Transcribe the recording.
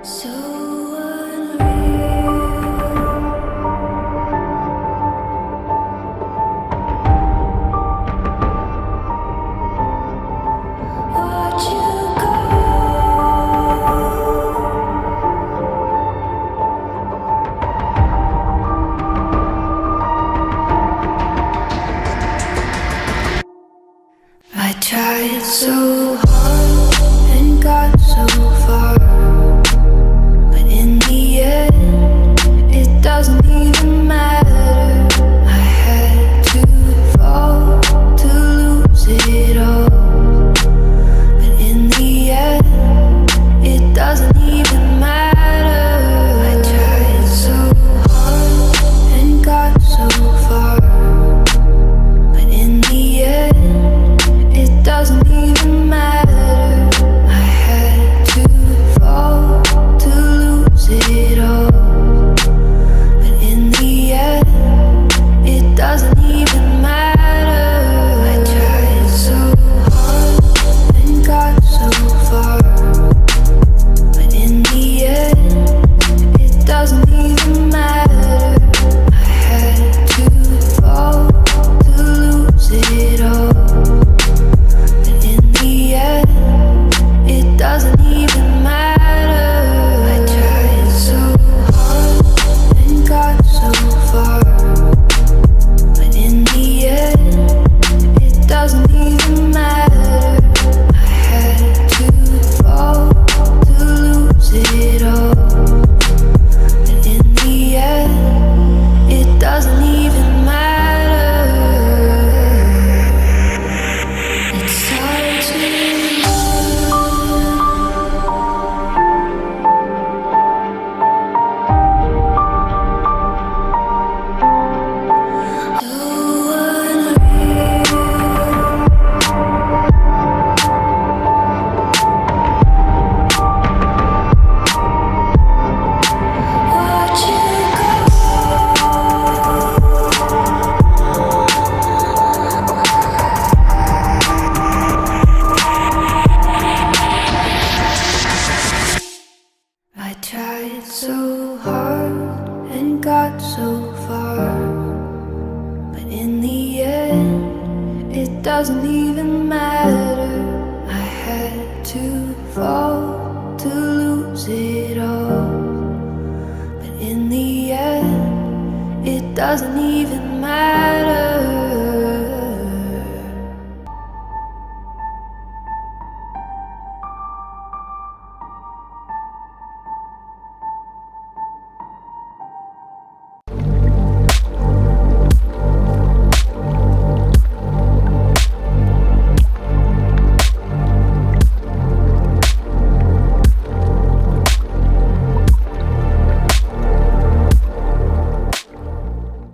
So unreal. Watch you go. I tried so hard and got so far, but in the end, it doesn't even matter. I had to fall to lose it all, but in the end, it doesn't even matter. I tried so hard and got so far, but in the end, it doesn't even matter. I had to fall to lose it all, but in the end, it doesn't even matter. I tried so hard and got so far, but in the end, it doesn't even matter. I had to fall to lose it all. It doesn't even matter. I tried so hard and got so far, but in the end, it doesn't even matter. I had to fall to lose it all, but in the end, it doesn't even matter. It's hard to I tried so hard and got so far, but in the end, it doesn't even matter.